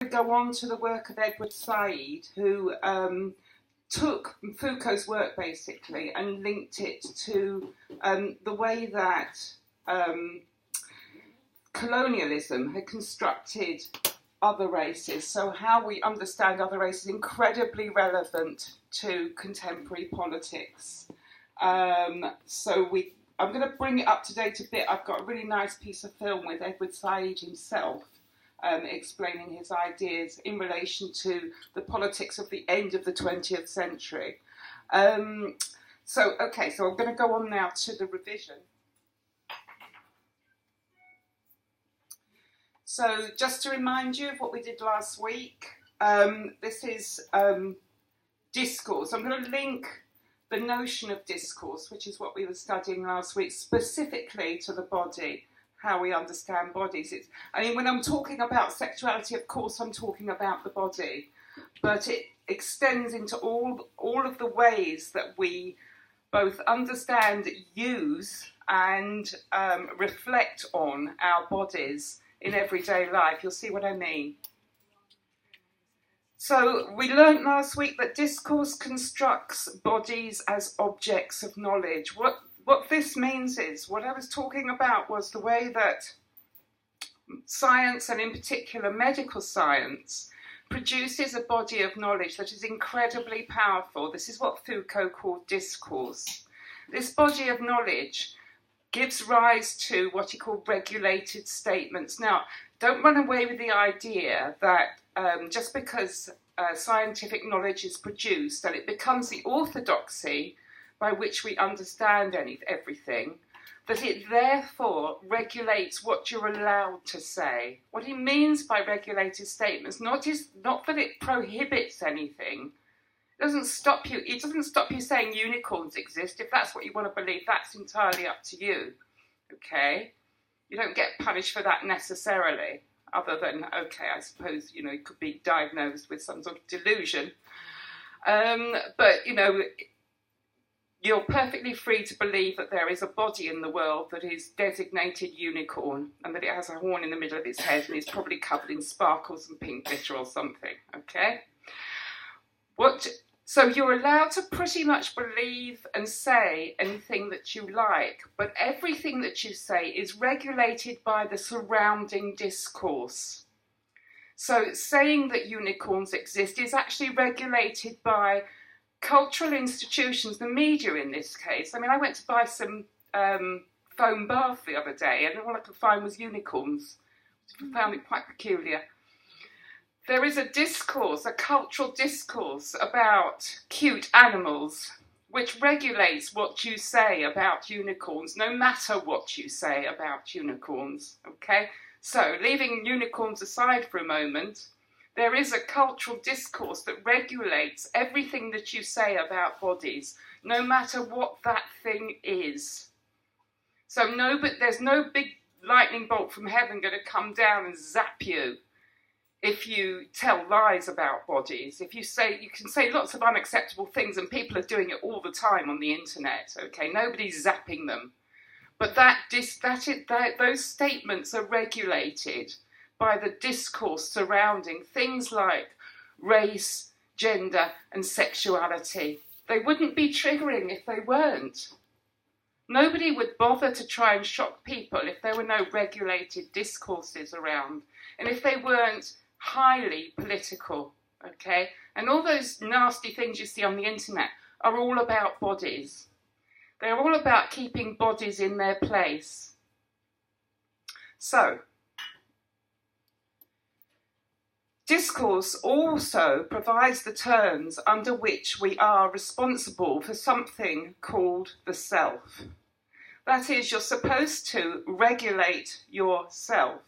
Go on to the work of Edward Said, who took Foucault's work basically and linked it to the way that colonialism had constructed other races. So how we understand other races is incredibly relevant to contemporary politics. I'm going to bring it up to date a bit. I've got a really nice piece of film with Edward Said himself explaining his ideas in relation to the politics of the end of the 20th century. So I'm going to go on now to the revision. So just to remind you of what we did last week, this is discourse. I'm going to link the notion of discourse, which is what we were studying last week, specifically to the body, how we understand bodies. When I'm talking about sexuality, of course I'm talking about the body, but it extends into all of the ways that we both understand, use, and reflect on our bodies in everyday life. You'll see what I mean. So we learnt last week that discourse constructs bodies as objects of knowledge. What this means is, what I was talking about was the way that science, and in particular medical science, produces a body of knowledge that is incredibly powerful. This is what Foucault called discourse. This body of knowledge gives rise to what he called regulated statements. Now, don't run away with the idea that just because scientific knowledge is produced and it becomes the orthodoxy by which we understand everything, that it therefore regulates what you're allowed to say. What he means by regulated statements, not that it prohibits anything. It doesn't stop you saying unicorns exist. If that's what you want to believe, that's entirely up to you. Okay? You don't get punished for that necessarily, other than, I suppose, you could be diagnosed with some sort of delusion. But, you're perfectly free to believe that there is a body in the world that is designated unicorn, and that it has a horn in the middle of its head and is probably covered in sparkles and pink glitter or something, okay? So you're allowed to pretty much believe and say anything that you like, but everything that you say is regulated by the surrounding discourse. So saying that unicorns exist is actually regulated by cultural institutions, the media in this case. I went to buy some foam bath the other day, and all I could find was unicorns. I found it quite peculiar. There is a discourse, a cultural discourse about cute animals, which regulates what you say about unicorns, no matter what you say about unicorns, okay? So, leaving unicorns aside for a moment, there is a cultural discourse that regulates everything that you say about bodies, no matter what that thing is. So there's no big lightning bolt from heaven going to come down and zap you if you tell lies about bodies. You can say lots of unacceptable things, and people are doing it all the time on the internet, okay? Nobody's zapping them. But those statements are regulated by the discourse surrounding things like race, gender, and sexuality. They wouldn't be triggering if they weren't. Nobody would bother to try and shock people if there were no regulated discourses around, and if they weren't highly political, okay? And all those nasty things you see on the internet are all about bodies. They're all about keeping bodies in their place. So, discourse also provides the terms under which we are responsible for something called the self. That is, you're supposed to regulate yourself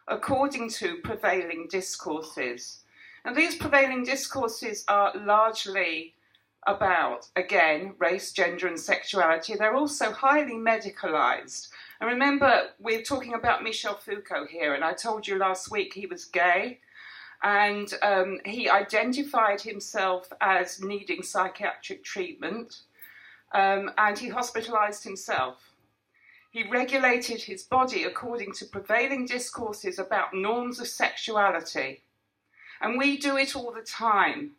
according to prevailing discourses. And these prevailing discourses are largely about, again, race, gender and sexuality. They're also highly medicalised. And remember, we're talking about Michel Foucault here, and I told you last week he was gay. And he identified himself as needing psychiatric treatment, and he hospitalised himself. He regulated his body according to prevailing discourses about norms of sexuality. And we do it all the time.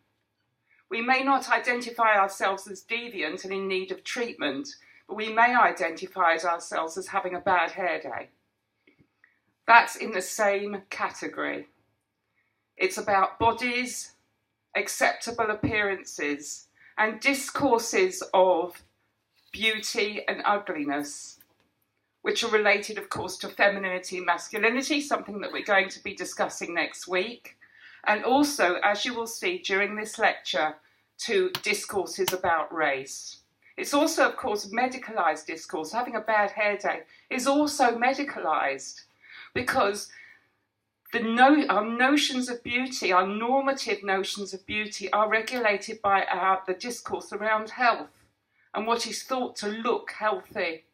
We may not identify ourselves as deviant and in need of treatment, but we may identify ourselves as having a bad hair day. That's in the same category. It's about bodies, acceptable appearances, and discourses of beauty and ugliness, which are related, of course, to femininity and masculinity, something that we're going to be discussing next week. And also, as you will see during this lecture, to discourses about race. It's also, of course, medicalised discourse. Having a bad hair day is also medicalised because our notions of beauty, our normative notions of beauty, are regulated by the discourse around health and what is thought to look healthy.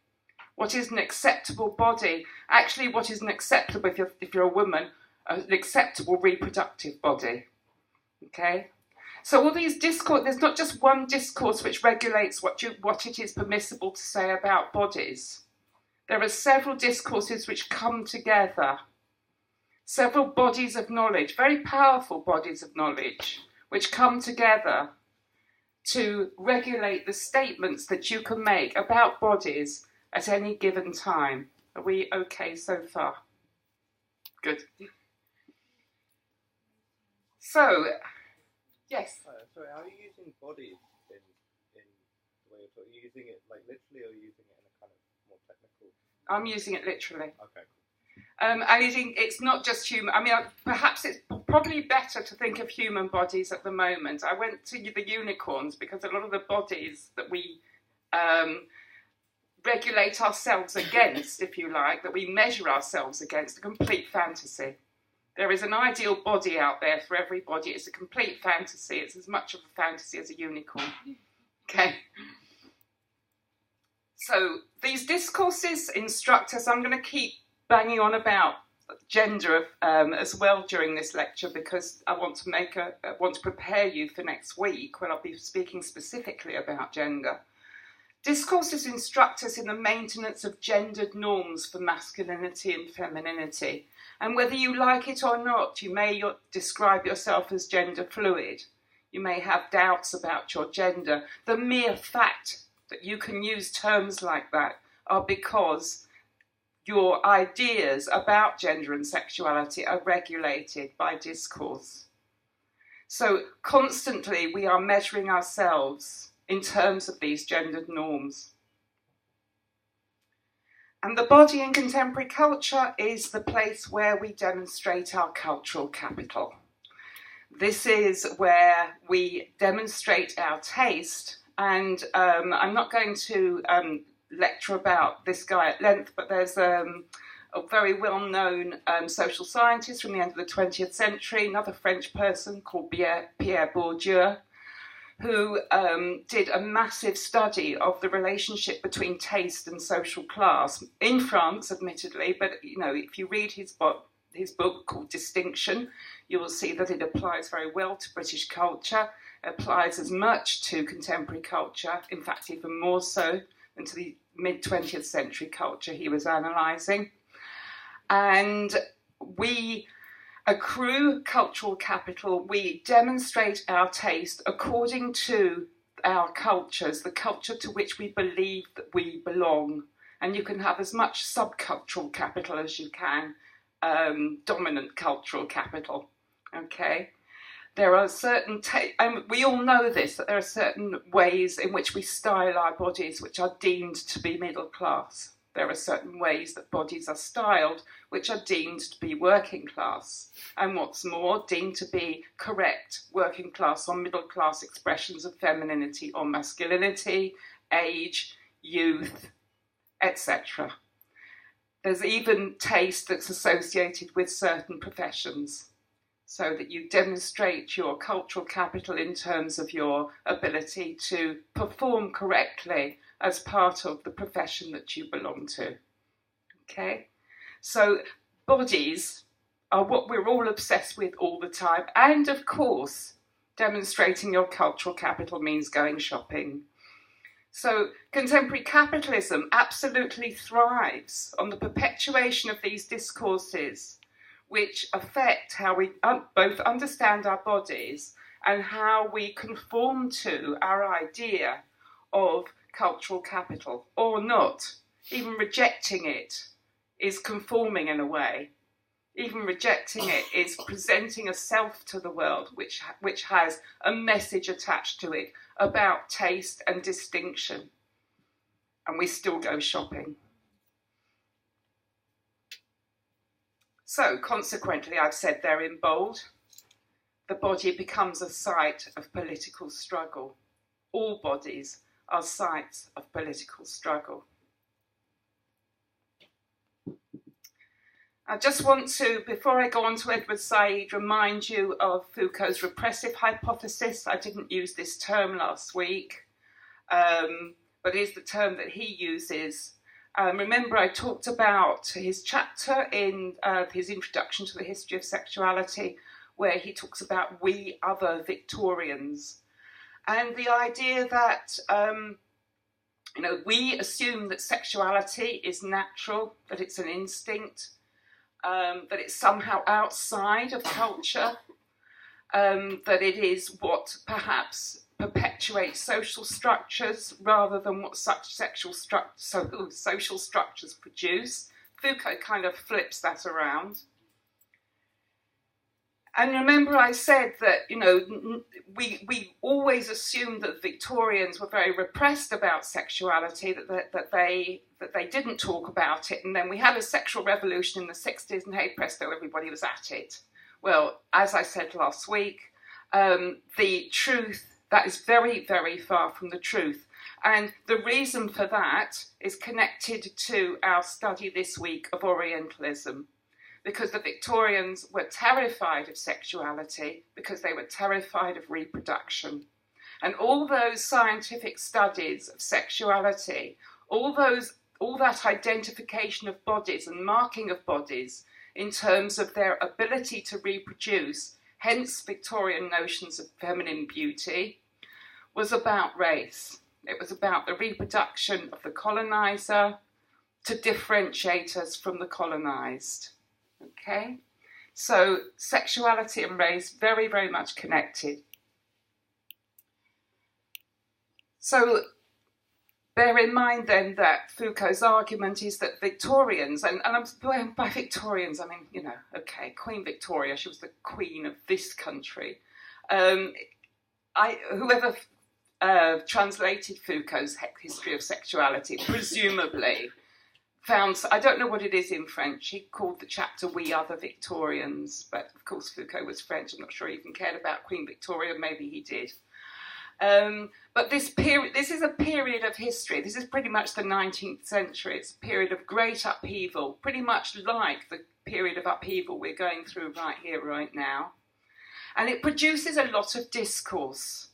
What is an acceptable body? Actually, what is an acceptable, if you're a woman, an acceptable reproductive body. Okay? So all these discourse, there's not just one discourse which regulates what it is permissible to say about bodies. There are several discourses which come together. Several bodies of knowledge, very powerful bodies of knowledge, which come together to regulate the statements that you can make about bodies at any given time. Are we okay so far? Good. So, yes? Sorry, how are you using bodies in the way you're talking? Are you using it like literally or are you using it in a kind of more technical? I'm using it literally. Okay, cool. And it's not just human. I mean, perhaps it's probably better to think of human bodies at the moment. I went to the unicorns because a lot of the bodies that we regulate ourselves against, if you like, that we measure ourselves against, a complete fantasy. There is an ideal body out there for everybody. It's a complete fantasy. It's as much of a fantasy as a unicorn. Okay. So these discourses instruct us. I'm going to keep banging on about gender as well during this lecture because I want to prepare you for next week when I'll be speaking specifically about gender. Discourses instruct us in the maintenance of gendered norms for masculinity and femininity. And whether you like it or not, you may describe yourself as gender fluid. You may have doubts about your gender. The mere fact that you can use terms like that are because your ideas about gender and sexuality are regulated by discourse. So constantly we are measuring ourselves in terms of these gendered norms. And the body in contemporary culture is the place where we demonstrate our cultural capital. This is where we demonstrate our taste, and I'm not going to lecture about this guy at length, but there's a very well-known social scientist from the end of the 20th century, another French person called Pierre Bourdieu, who did a massive study of the relationship between taste and social class in France, admittedly, but if you read his book called Distinction, you will see that it applies very well to British culture, applies as much to contemporary culture, in fact even more so than to the mid-20th century culture he was analysing. And we accrue cultural capital, we demonstrate our taste according to our cultures, the culture to which we believe that we belong. And you can have as much subcultural capital as you can, dominant cultural capital, okay? There are certain, and we all know this, that there are certain ways in which we style our bodies which are deemed to be middle class. There are certain ways that bodies are styled which are deemed to be working class. And what's more, deemed to be correct working class or middle class expressions of femininity or masculinity, age, youth, etc. There's even taste that's associated with certain professions, so that you demonstrate your cultural capital in terms of your ability to perform correctly as part of the profession that you belong to. Okay? So bodies are what we're all obsessed with all the time. And of course, demonstrating your cultural capital means going shopping. So contemporary capitalism absolutely thrives on the perpetuation of these discourses, which affect how we both understand our bodies and how we conform to our idea of cultural capital or not. Even rejecting it is conforming in a way. Even rejecting it is presenting a self to the world which has a message attached to it about taste and distinction. And we still go shopping. So, consequently, I've said there in bold, the body becomes a site of political struggle. All bodies are sites of political struggle. I just want to, before I go on to Edward Said, remind you of Foucault's repressive hypothesis. I didn't use this term last week, but it is the term that he uses. Remember, I talked about his chapter in his introduction to the history of sexuality, where he talks about we other Victorians. And the idea that, we assume that sexuality is natural, that it's an instinct, that it's somehow outside of culture, that it is what perhaps perpetuates social structures rather than what such social structures produce. Foucault kind of flips that around. And remember I said that, we always assumed that Victorians were very repressed about sexuality, that they didn't talk about it, and then we had a sexual revolution in the 60s, and hey presto, everybody was at it. Well, as I said last week, the truth, that is very, very far from the truth. And the reason for that is connected to our study this week of Orientalism, because the Victorians were terrified of sexuality because they were terrified of reproduction. And all those scientific studies of sexuality, all that identification of bodies and marking of bodies in terms of their ability to reproduce, hence Victorian notions of feminine beauty, was about race. It was about the reproduction of the colonizer to differentiate us from the colonized. Okay? So sexuality and race, very, very much connected. So bear in mind then that Foucault's argument is that Victorians, and by Victorians I mean, Queen Victoria, she was the queen of this country. Whoever translated Foucault's history of sexuality, presumably found, I don't know what it is in French, he called the chapter We Other Victorians, but of course Foucault was French, I'm not sure he even cared about Queen Victoria, maybe he did. But this is a period of history, this is pretty much the 19th century, it's a period of great upheaval, pretty much like the period of upheaval we're going through right here, right now. And it produces a lot of discourse.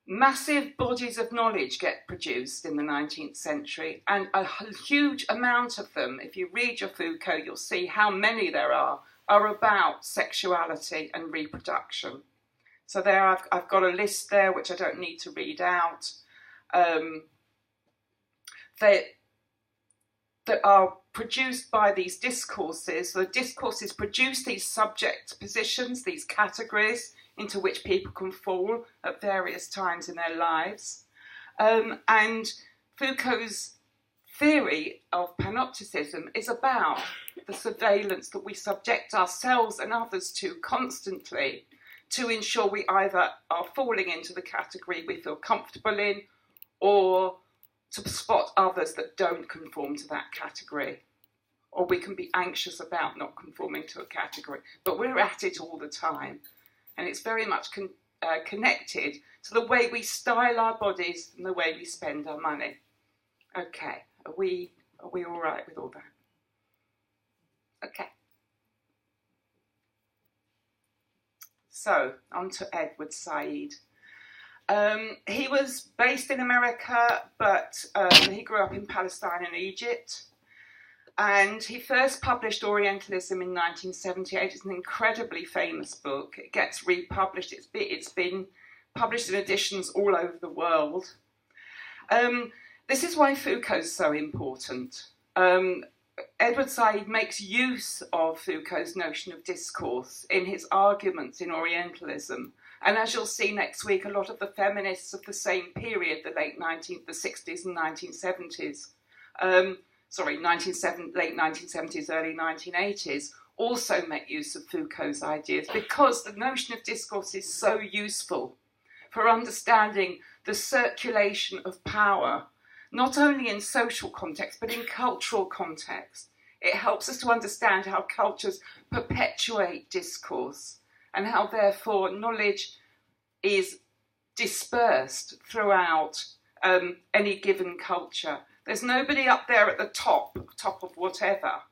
Massive bodies of knowledge get produced in the 19th century, and a huge amount of them, if you read your Foucault, you'll see how many there are about sexuality and reproduction. So there I've got a list there, which I don't need to read out, that are produced by these discourses. The discourses produce these subject positions, these categories, into which people can fall at various times in their lives. And Foucault's theory of panopticism is about the surveillance that we subject ourselves and others to constantly to ensure we either are falling into the category we feel comfortable in or to spot others that don't conform to that category. Or we can be anxious about not conforming to a category. But we're at it all the time. And it's very much connected to the way we style our bodies and the way we spend our money. Okay, are we all right with all that? Okay. So, on to Edward Said. He was based in America, but he grew up in Palestine and Egypt. And he first published Orientalism in 1978. It's an incredibly famous book. It gets republished. It's been published in editions all over the world. This is why Foucault's so important. Edward Said makes use of Foucault's notion of discourse in his arguments in Orientalism. And as you'll see next week, a lot of the feminists of the same period, the late 60s and 1970s, late 1970s, early 1980s, also make use of Foucault's ideas, because the notion of discourse is so useful for understanding the circulation of power, not only in social context, but in cultural context. It helps us to understand how cultures perpetuate discourse and how, therefore, knowledge is dispersed throughout any given culture. There's nobody up there at the top of whatever,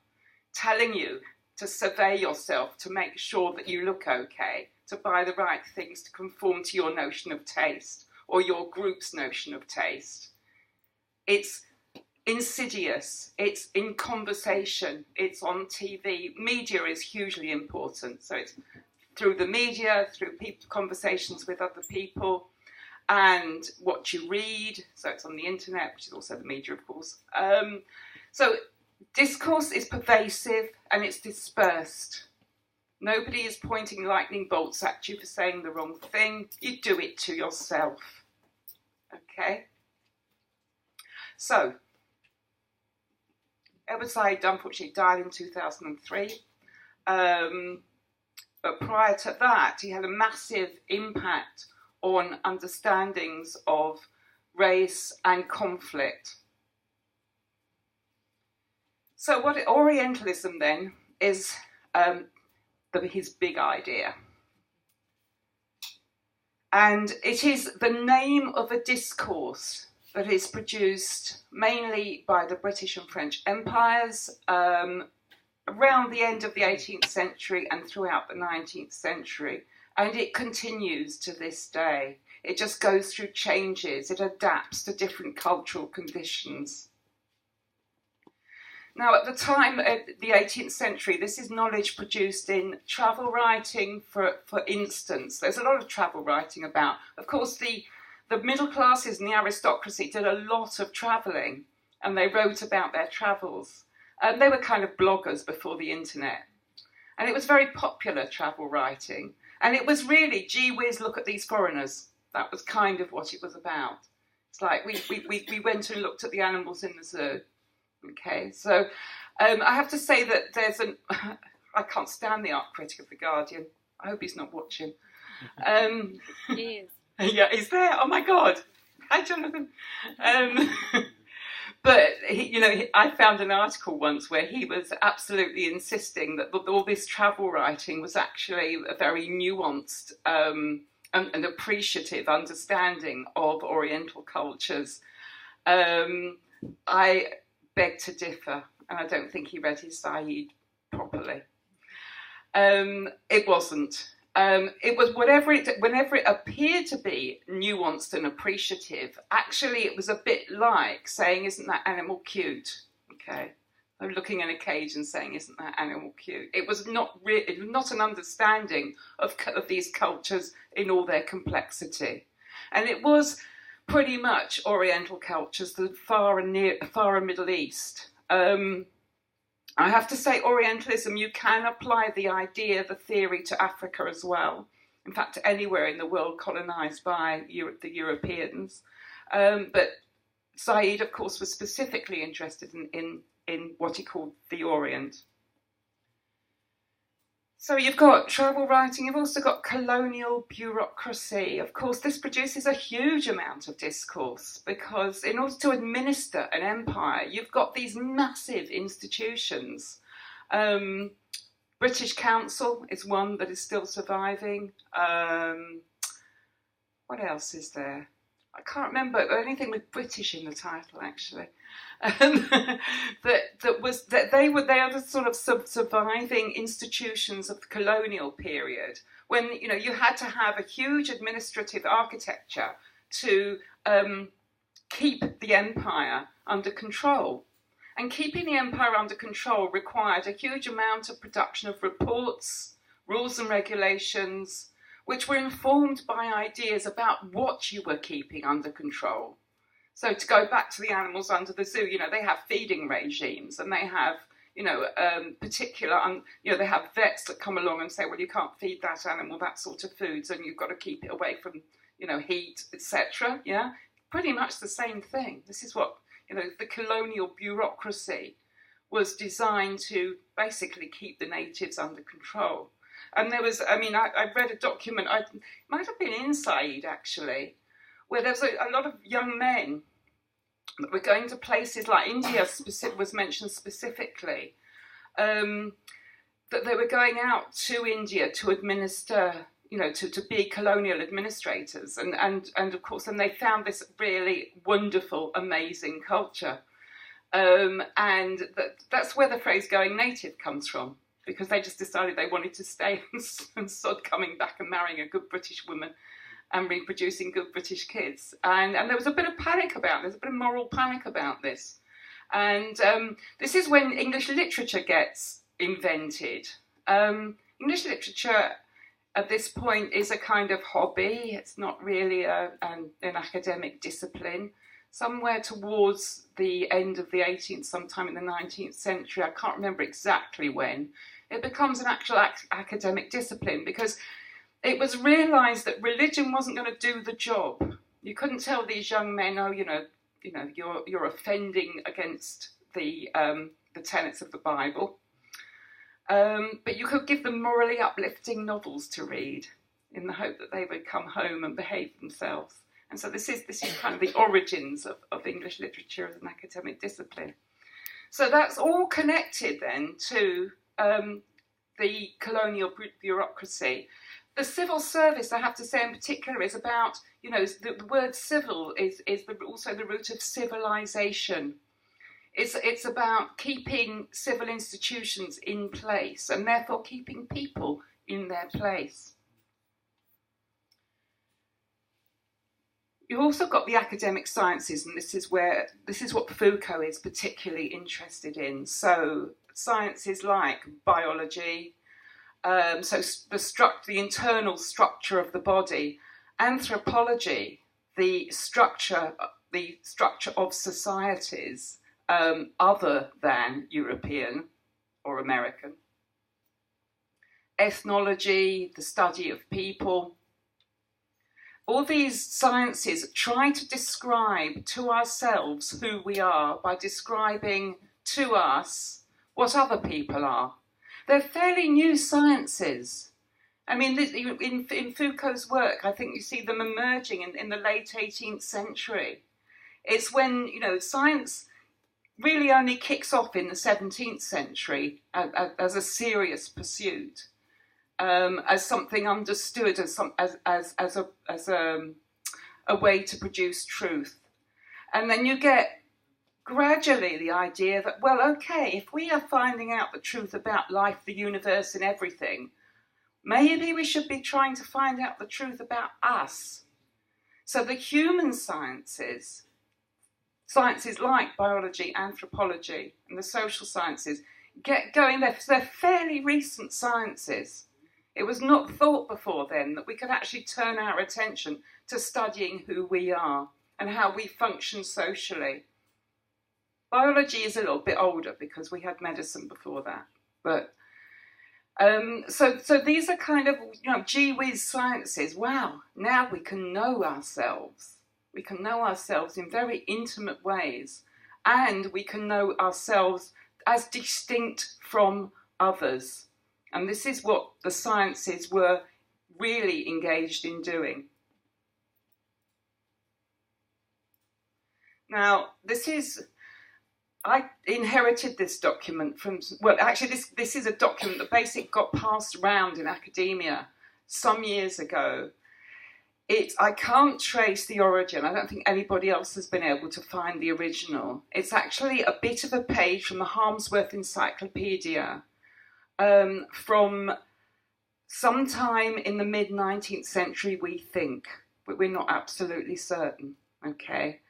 telling you to survey yourself, to make sure that you look okay, to buy the right things to conform to your notion of taste or your group's notion of taste. It's insidious, it's in conversation, it's on TV. Media is hugely important. So it's through the media, through conversations with other people, and what you read. So it's on the internet, which is also the media, of course. So discourse is pervasive and it's dispersed. Nobody is pointing lightning bolts at you for saying the wrong thing. You do it to yourself. Okay? So, Edward Said unfortunately died in 2003. But prior to that, he had a massive impact on understandings of race and conflict. So what Orientalism then is his big idea. And it is the name of a discourse that is produced mainly by the British and French empires around the end of the 18th century and throughout the 19th century. And it continues to this day. It just goes through changes. It adapts to different cultural conditions. Now, at the time of the 18th century, this is knowledge produced in travel writing, for instance. There's a lot of travel writing about. Of course, the middle classes and the aristocracy did a lot of travelling, and they wrote about their travels. They were kind of bloggers before the internet. And it was very popular travel writing. And it was really, gee whiz, look at these foreigners. That was kind of what it was about. It's like we went and looked at the animals in the zoo. Okay, so I have to say that I can't stand the art critic of The Guardian. I hope he's not watching. He is. Yeah, he's there. Oh my God. Hi, Jonathan. But, I found an article once where he was absolutely insisting that all this travel writing was actually a very nuanced and appreciative understanding of Oriental cultures. I beg to differ, and I don't think he read his Said properly. It wasn't. It was whenever it appeared to be nuanced and appreciative, actually it was a bit like saying, isn't that animal cute? Okay. I'm looking in a cage and saying, isn't that animal cute? It was not an understanding of these cultures in all their complexity. And it was pretty much Oriental cultures, the far and Middle East. I have to say, Orientalism, you can apply the idea, the theory to Africa as well. In fact, anywhere in the world colonised by the Europeans. But Said, of course, was specifically interested in what he called the Orient. So you've got travel writing, you've also got colonial bureaucracy. Of course, this produces a huge amount of discourse because in order to administer an empire, you've got these massive institutions. British Council is one that is still surviving. What else is there? I can't remember anything with British in the title, actually. They are the sort of surviving institutions of the colonial period when you had to have a huge administrative architecture to keep the empire under control. And keeping the empire under control required a huge amount of production of reports, rules and regulations, which were informed by ideas about what you were keeping under control. So to go back to the animals under the zoo, they have feeding regimes and they have particular, they have vets that come along and say, well, you can't feed that animal that sort of foods, and you've got to keep it away from, heat, etc. Yeah, pretty much the same thing. This is what, the colonial bureaucracy was designed to basically keep the natives under control. And there was, I read a document, it might have been Inside actually, where there was a lot of young men that were going to places like India, was mentioned specifically, that they were going out to India to administer, to be colonial administrators. And of course, and they found this really wonderful, amazing culture. And that's where the phrase going native comes from, because they just decided they wanted to stay and sod coming back and marrying a good British woman and reproducing good British kids. And there was a bit of panic about this, a bit of moral panic about this. And this is when English literature gets invented. English literature at this point is a kind of hobby. It's not really an academic discipline. Somewhere towards the end of the 18th, sometime in the 19th century, I can't remember exactly when, it becomes an actual academic discipline, because it was realised that religion wasn't going to do the job. You couldn't tell these young men, oh, you're offending against the tenets of the Bible. But you could give them morally uplifting novels to read in the hope that they would come home and behave themselves. And so this is kind of the origins of English literature as an academic discipline. So that's all connected then to the colonial bureaucracy. The civil service, I have to say in particular, is about, the word civil is also the root of civilization. It's about keeping civil institutions in place and therefore keeping people in their place. You've also got the academic sciences, and this is what Foucault is particularly interested in. So sciences like biology, so the internal structure of the body, anthropology, the structure of societies other than European or American, ethnology, the study of people. All these sciences try to describe to ourselves who we are by describing to us what other people are. They're fairly new sciences. I mean, in Foucault's work, I think you see them emerging in the late 18th century. It's when, science really only kicks off in the 17th century as a serious pursuit. As something understood as a way to produce truth. And then you get gradually the idea that, well, okay, if we are finding out the truth about life, the universe and everything, maybe we should be trying to find out the truth about us. So the human sciences like biology, anthropology and the social sciences get going. They're fairly recent sciences. It was not thought before then that we could actually turn our attention to studying who we are and how we function socially. Biology is a little bit older because we had medicine before that. But so these are kind of, gee whiz sciences. Wow, now we can know ourselves. We can know ourselves in very intimate ways, and we can know ourselves as distinct from others. And this is what the sciences were really engaged in doing. Now, I inherited this document this is a document that basically got passed around in academia some years ago. I can't trace the origin. I don't think anybody else has been able to find the original. It's actually a bit of a page from the Harmsworth Encyclopedia, from sometime in the mid-19th century, we think, but we're not absolutely certain, okay?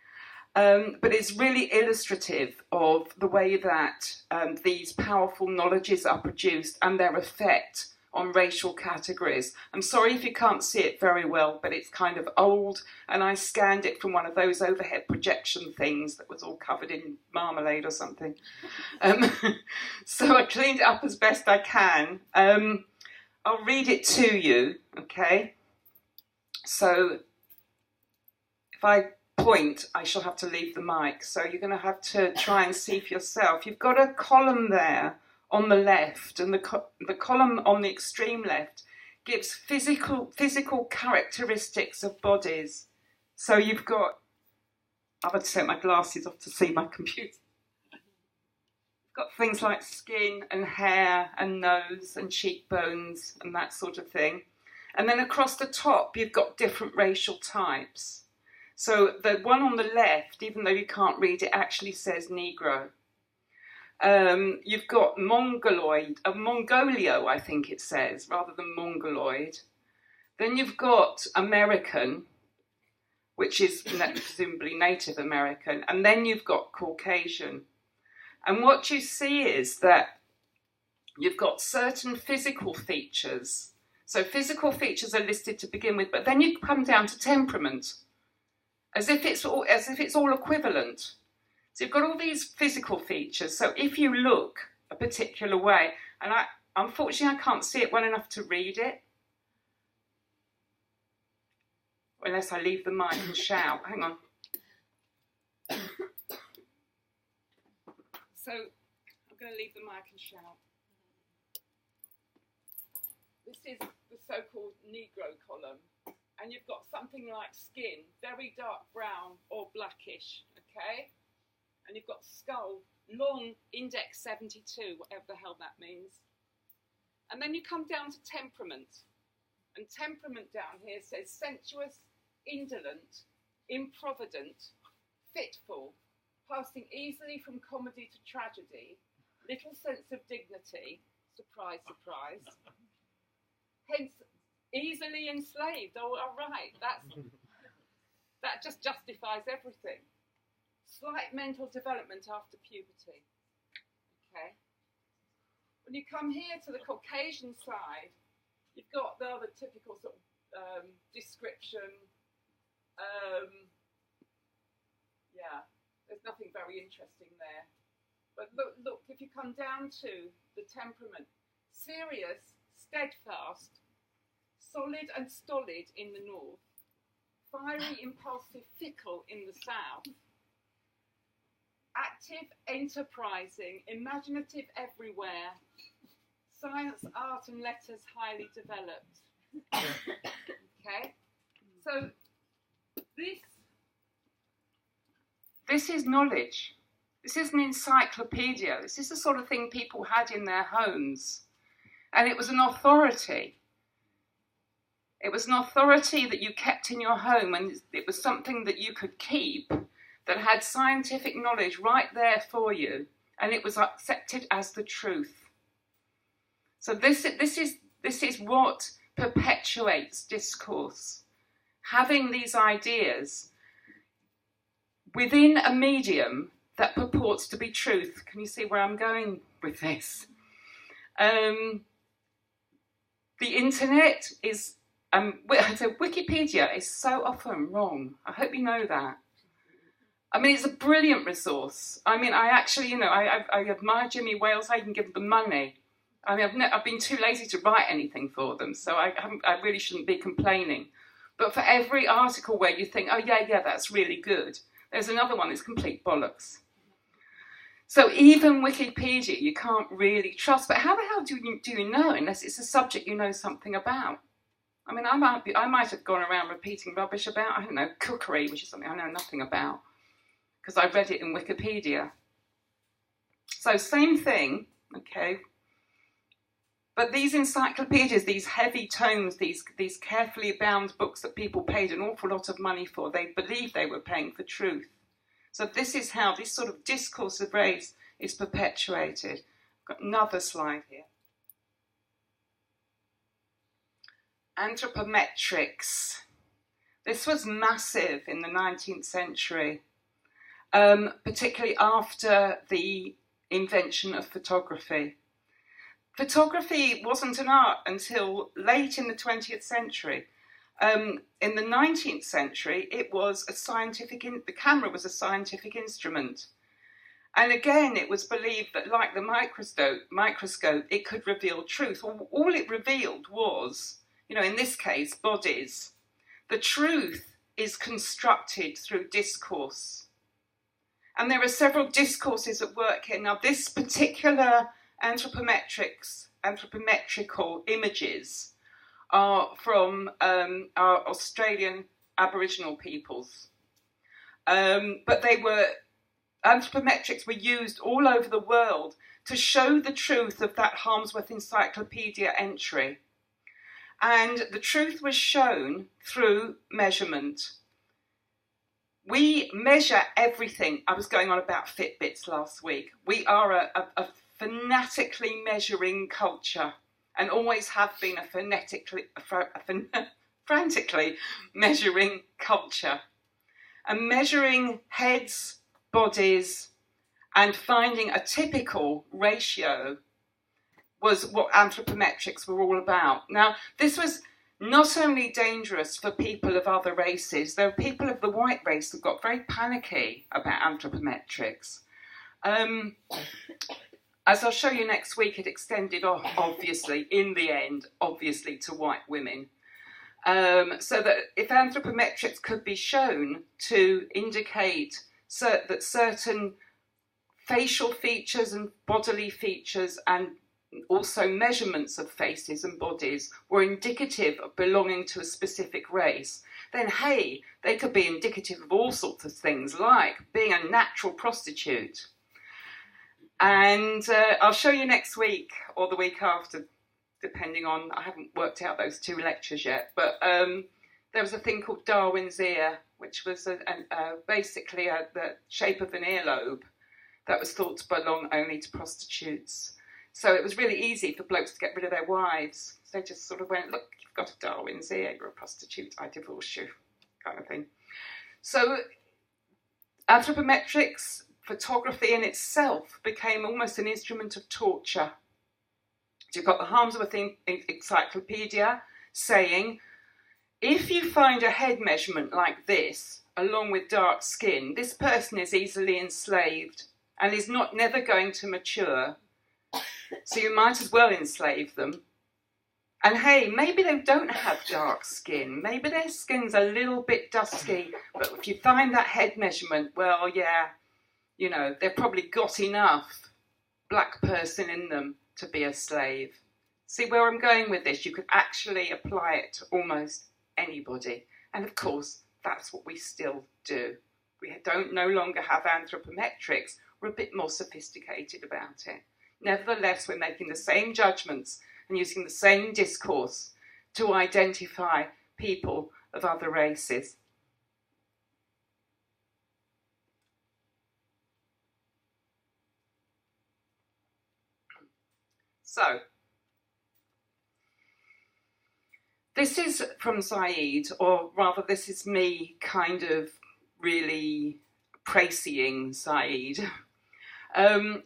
But it's really illustrative of the way that these powerful knowledges are produced and their effect on racial categories. I'm sorry if you can't see it very well, but it's kind of old, and I scanned it from one of those overhead projection things that was all covered in marmalade or something. So I cleaned it up as best I can. I'll read it to you, okay? So if I point, I shall have to leave the mic. So you're going to have to try and see for yourself. You've got a column there on the left, and the column on the extreme left gives physical characteristics of bodies. So you've got, I've had to take my glasses off to see my computer. You've got things like skin and hair and nose and cheekbones and that sort of thing. And then across the top, you've got different racial types. So the one on the left, even though you can't read it, actually says Negro. You've got Mongoloid, Mongolio, I think it says, rather than Mongoloid. Then you've got American, which is presumably Native American. And then you've got Caucasian. And what you see is that you've got certain physical features. So physical features are listed to begin with, but then you come down to temperament, as if it's all equivalent. So you've got all these physical features. So if you look a particular way, and unfortunately I can't see it well enough to read it, unless I leave the mic and shout. Hang on. So I'm going to leave the mic and shout. This is the so-called Negro column. And you've got something like skin, very dark brown or blackish, okay? And you've got skull, long, index 72, whatever the hell that means. And then you come down to temperament. And temperament down here says sensuous, indolent, improvident, fitful, passing easily from comedy to tragedy, little sense of dignity, surprise, surprise. Hence, easily enslaved. Oh, all right, that just justifies everything. Slight mental development after puberty. Okay. When you come here to the Caucasian side, you've got the other typical sort of description. Yeah, there's nothing very interesting there. But look, if you come down to the temperament, serious, steadfast, solid and stolid in the north, fiery, impulsive, fickle in the south, active, enterprising, imaginative everywhere, science, art and letters highly developed. Okay, so this is knowledge. This is an encyclopedia. This is the sort of thing people had in their homes, and it was an authority. It was an authority that you kept in your home, and it was something that you could keep, that had scientific knowledge right there for you, and it was accepted as the truth. So this is what perpetuates discourse. Having these ideas within a medium that purports to be truth. Can you see where I'm going with this? The internet is... so Wikipedia is so often wrong. I hope you know that. I mean, it's a brilliant resource. I mean, I actually, I admire Jimmy Wales. I can give them money. I mean, I've been too lazy to write anything for them, so I really shouldn't be complaining. But for every article where you think, oh yeah, that's really good, there's another one that's complete bollocks. So even Wikipedia, you can't really trust. But how the hell do you know unless it's a subject you know something about? I mean, I might have gone around repeating rubbish about, I don't know, cookery, which is something I know nothing about, because I read it in Wikipedia. So same thing, okay. But these encyclopedias, these heavy tomes, these carefully bound books that people paid an awful lot of money for, they believed they were paying for truth. So this is how this sort of discourse of race is perpetuated. I've got another slide here. Anthropometrics. This was massive in the 19th century, particularly after the invention of photography. photography wasn't an art until late in the 20th century. In the 19th century, it was the camera was a scientific instrument. And again, it was believed that, like the microscope, it could reveal truth. All it revealed was, in this case, bodies. The truth is constructed through discourse. And there are several discourses at work here. Now, this particular anthropometrical images are from our Australian Aboriginal peoples. But anthropometrics were used all over the world to show the truth of that Harmsworth Encyclopedia entry. And the truth was shown through measurement. We measure everything. I was going on about Fitbits last week. We are a fanatically measuring culture, and always have been a frantically measuring culture. And measuring heads, bodies, and finding a typical ratio was what anthropometrics were all about. Now, this was not only dangerous for people of other races, there were people of the white race that got very panicky about anthropometrics. As I'll show you next week, it extended off, obviously, in the end, obviously, to white women. So that if anthropometrics could be shown to indicate that certain facial features and bodily features and also measurements of faces and bodies were indicative of belonging to a specific race, then hey, they could be indicative of all sorts of things, like being a natural prostitute. And I'll show you next week or the week after, depending on, I haven't worked out those 2 lectures yet, but there was a thing called Darwin's ear, which was basically the shape of an earlobe that was thought to belong only to prostitutes. So it was really easy for blokes to get rid of their wives. So they just sort of went, look, you've got a Darwin's ear, you're a prostitute, I divorce you, kind of thing. So anthropometrics, photography in itself, became almost an instrument of torture. You've got the Harmsworth Encyclopedia saying, if you find a head measurement like this, along with dark skin, this person is easily enslaved and is never going to mature. So you might as well enslave them. And hey, maybe they don't have dark skin. Maybe their skin's a little bit dusky. But if you find that head measurement, well, yeah, they've probably got enough black person in them to be a slave. See where I'm going with this? You could actually apply it to almost anybody. And of course, that's what we still do. We no longer have anthropometrics. We're a bit more sophisticated about it. Nevertheless, we're making the same judgments and using the same discourse to identify people of other races. So, this is from Said, or rather this is me kind of really praising Said.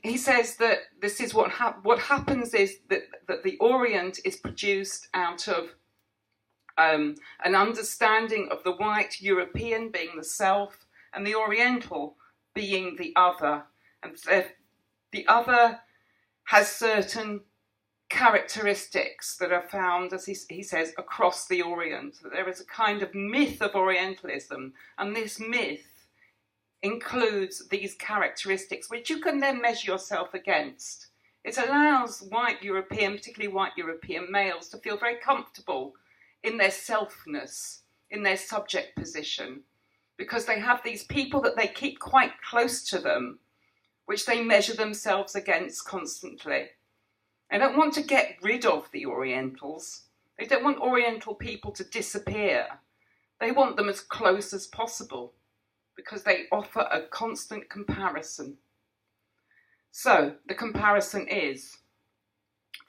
He says that this is what happens is that the Orient is produced out of an understanding of the white European being the self and the Oriental being the other. And the other has certain characteristics that are found, as he says, across the Orient. That there is a kind of myth of Orientalism, and this myth includes these characteristics, which you can then measure yourself against. It allows white European, particularly white European males, to feel very comfortable in their selfness, in their subject position, because they have these people that they keep quite close to them, which they measure themselves against constantly. They don't want to get rid of the Orientals. They don't want Oriental people to disappear. They want them as close as possible, because they offer a constant comparison. So, the comparison is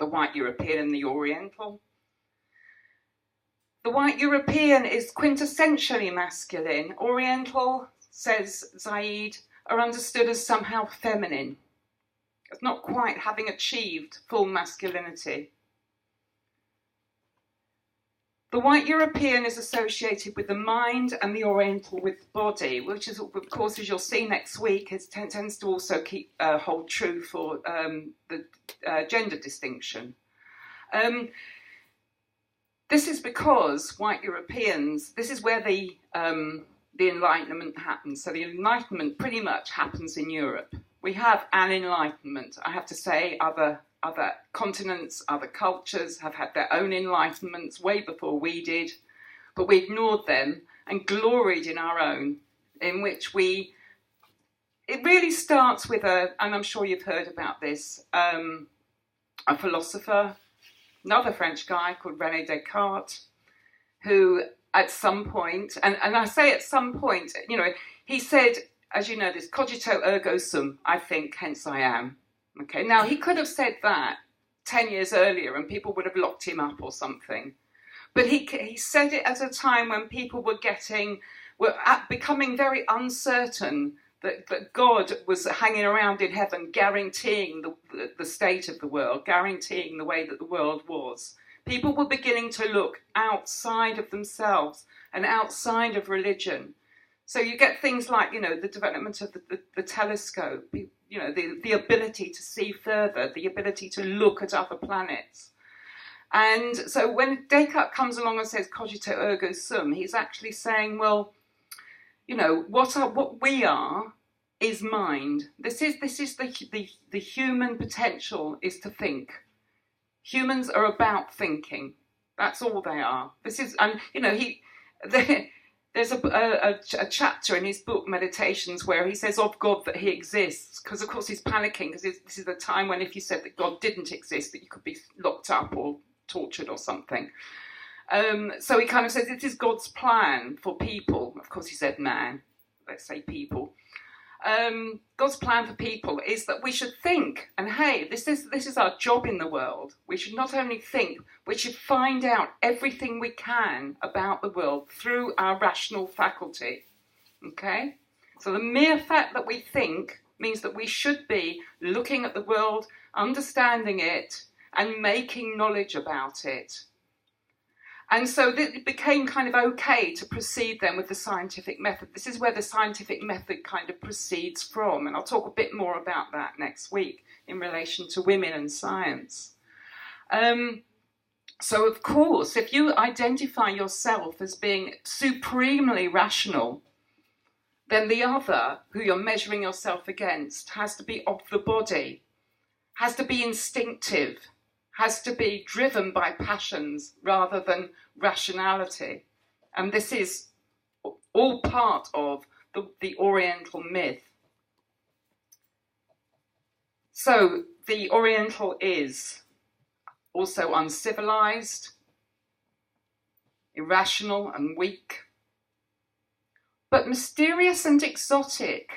the white European and the Oriental. The white European is quintessentially masculine. Oriental, says Said, are understood as somehow feminine. as not quite having achieved full masculinity. The white European is associated with the mind and the Oriental with the body, which is, of course, as you'll see next week, it tends to also hold true for the gender distinction. This is because white Europeans, this is where the Enlightenment happens. So the Enlightenment pretty much happens in Europe. We have an Enlightenment. I have to say, other continents, other cultures have had their own enlightenments way before we did, but we ignored them and gloried in our own, in which it really starts with and I'm sure you've heard about this, a philosopher, another French guy called René Descartes, who at some point, and I say at some point, he said, as you know, this cogito ergo sum, I think, hence I am. Okay, now he could have said that 10 years earlier and people would have locked him up or something. But he said it at a time when people were becoming very uncertain that God was hanging around in heaven guaranteeing the state of the world, guaranteeing the way that the world was. People were beginning to look outside of themselves and outside of religion. So you get things like, the development of the telescope, the ability to see further, the ability to look at other planets. And so when Descartes comes along and says cogito ergo sum, he's actually saying, well, what we are is mind. This is the human potential is to think. Humans are about thinking. That's all they are. There's a chapter in his book, Meditations, where he says of God that he exists, because of course he's panicking, because this is the time when if you said that God didn't exist, that you could be locked up or tortured or something. So he kind of says it is God's plan for people. Of course he said man, let's say people. God's plan for people is that we should think, and hey, this is our job in the world. We should not only think, we should find out everything we can about the world through our rational faculty. Okay? So the mere fact that we think means that we should be looking at the world, understanding it, and making knowledge about it. And so it became kind of okay to proceed then with the scientific method. This is where the scientific method kind of proceeds from. And I'll talk a bit more about that next week in relation to women and science. So of course, if you identify yourself as being supremely rational, then the other who you're measuring yourself against has to be of the body, has to be instinctive, has to be driven by passions rather than rationality. And this is all part of the Oriental myth. So the Oriental is also uncivilized, irrational and weak, but mysterious and exotic.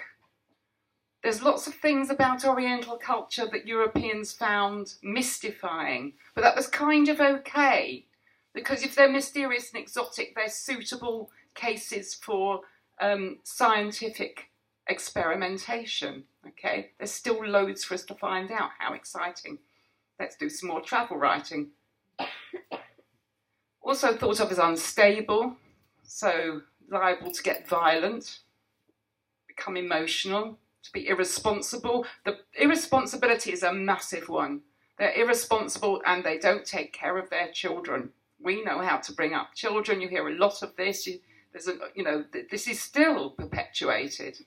There's lots of things about Oriental culture that Europeans found mystifying, but that was kind of okay, because if they're mysterious and exotic, they're suitable cases for scientific experimentation, okay? There's still loads for us to find out. How exciting. Let's do some more travel writing. Also thought of as unstable, so liable to get violent, become emotional, to be irresponsible. The irresponsibility is a massive one. They're irresponsible and they don't take care of their children. We know how to bring up children. You hear a lot of this. This is still perpetuated,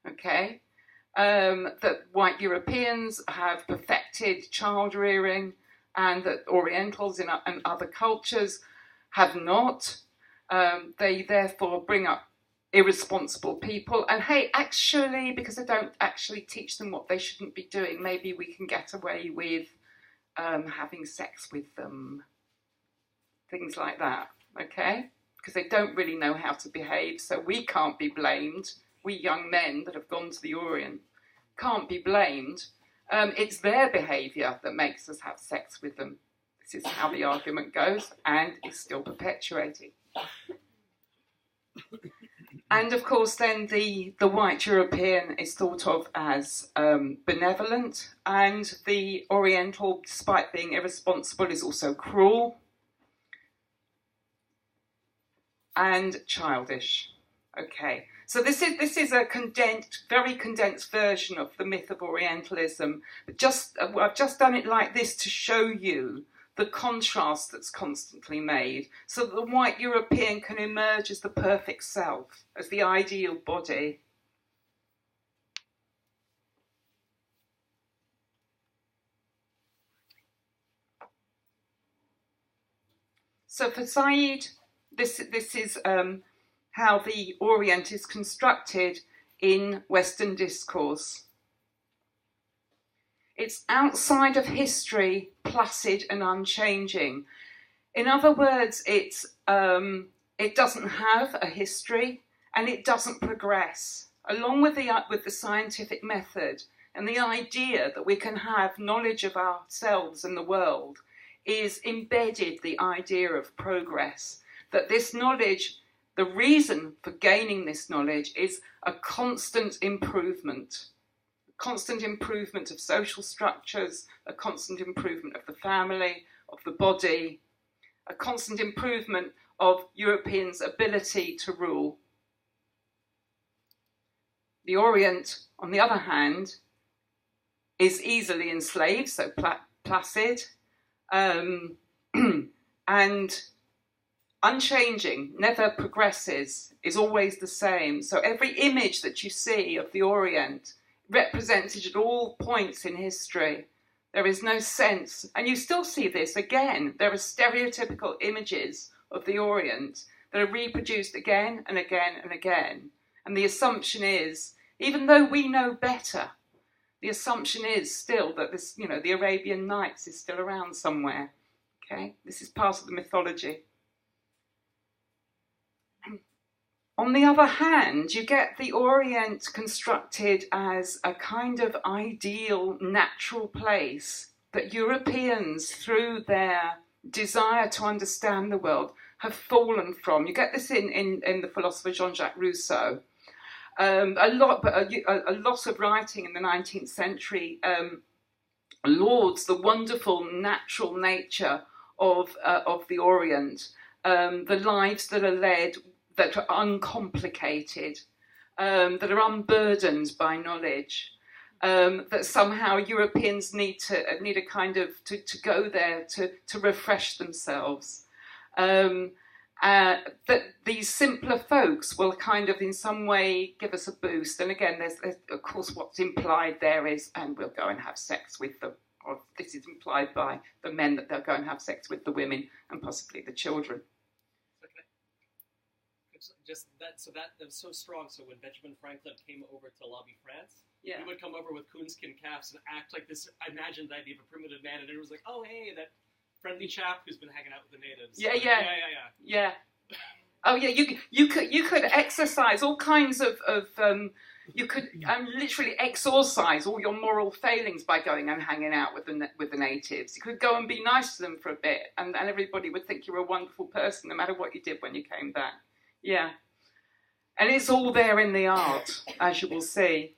okay? That white Europeans have perfected child rearing and that Orientals and other cultures have not. They therefore bring up irresponsible people. And hey, actually, because they don't actually teach them what they shouldn't be doing, maybe we can get away with having sex with them. Things like that, okay? Because they don't really know how to behave, so we can't be blamed. We young men that have gone to the Orient can't be blamed. It's their behaviour that makes us have sex with them. This is how the argument goes, and is still perpetuated. And of course, then the white European is thought of as benevolent, and the Oriental, despite being irresponsible, is also cruel and childish. Okay, so this is a very condensed version of the myth of Orientalism. But I've just done it like this to show you the contrast that's constantly made, so that the white European can emerge as the perfect self, as the ideal body. So for Said, this is how the Orient is constructed in Western discourse. It's outside of history, placid and unchanging. In other words, it doesn't have a history and it doesn't progress. Along with the scientific method and the idea that we can have knowledge of ourselves and the world is embedded the idea of progress. That this knowledge, the reason for gaining this knowledge is a constant improvement. Constant improvement of social structures, a constant improvement of the family, of the body, a constant improvement of Europeans' ability to rule. The Orient, on the other hand, is easily enslaved, so placid, and unchanging, never progresses, is always the same. So every image that you see of the Orient represented at all points in history. There is no sense, and you still see this again. There are stereotypical images of the Orient that are reproduced again and again and again. And the assumption is, even though we know better, the assumption is still that this, the Arabian Nights is still around somewhere. Okay, this is part of the mythology. On the other hand, you get the Orient constructed as a kind of ideal, natural place that Europeans, through their desire to understand the world, have fallen from. You get this in the philosopher Jean-Jacques Rousseau. A lot of writing in the 19th century lauds the wonderful natural nature of the Orient, the lives that are led that are uncomplicated, that are unburdened by knowledge, that somehow Europeans need a kind of to go there to refresh themselves. That these simpler folks will kind of in some way give us a boost. And again, there's of course what's implied there is, and we'll go and have sex with them. Or this is implied by the men that they'll go and have sex with the women and possibly the children. That was so strong. So when Benjamin Franklin came over to lobby France, yeah, he would come over with coonskin caps and act like this imagined idea of a primitive man, and it was like, oh hey, that friendly chap who's been hanging out with the natives. Yeah. Oh yeah, you could exercise all kinds of you could literally exorcise all your moral failings by going and hanging out with the natives. You could go and be nice to them for a bit, and everybody would think you were a wonderful person, no matter what you did when you came back. Yeah, and it's all there in the art, as you will see.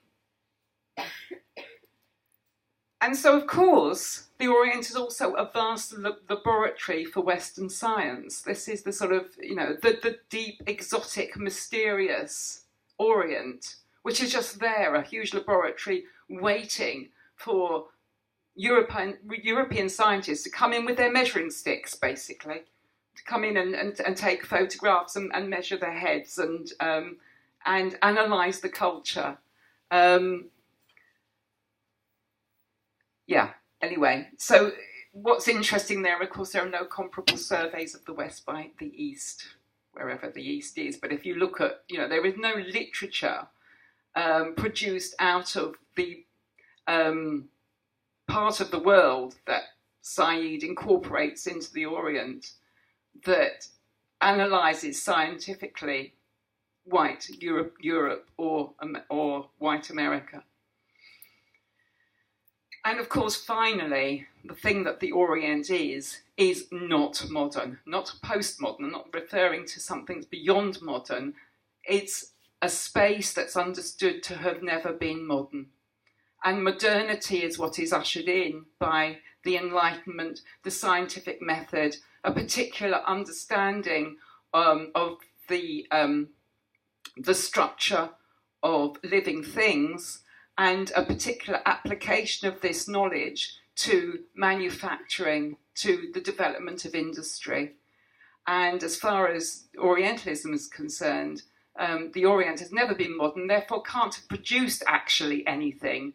And so, of course, the Orient is also a vast laboratory for Western science. This is the sort of, the deep, exotic, mysterious Orient, which is just there, a huge laboratory waiting for European scientists to come in with their measuring sticks, basically, to come in and take photographs and measure their heads and analyse the culture. Yeah, anyway, so what's interesting there, of course, there are no comparable surveys of the West by the East, wherever the East is. But if you look at, there is no literature produced out of the part of the world that Said incorporates into the Orient that analyses scientifically white Europe or white America. And of course, finally, the thing that the Orient is not modern, not postmodern, not referring to something beyond modern. It's a space that's understood to have never been modern. And modernity is what is ushered in by the Enlightenment, the scientific method, a particular understanding of the structure of living things, and a particular application of this knowledge to manufacturing, to the development of industry. And as far as Orientalism is concerned, the Orient has never been modern, therefore can't have produced actually anything,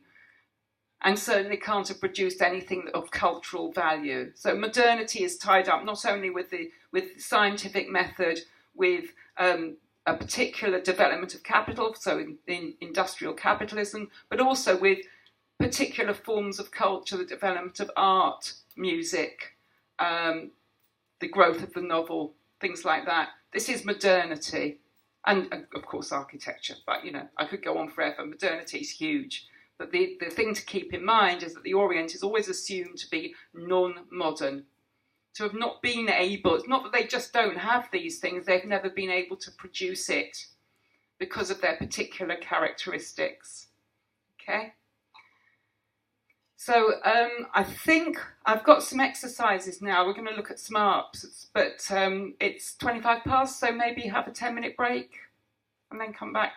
and certainly can't have produced anything of cultural value. So modernity is tied up not only with the scientific method, with a particular development of capital, so in industrial capitalism, but also with particular forms of culture, the development of art, music, the growth of the novel, things like that. This is modernity. And of course architecture, but I could go on forever. Modernity is huge. But the thing to keep in mind is that the Orient is always assumed to be non-modern, to have not been able, it's not that they just don't have these things, they've never been able to produce it because of their particular characteristics. Okay? So I think I've got some exercises now. We're going to look at SMARTs, but it's 25 past, so maybe have a 10-minute break and then come back.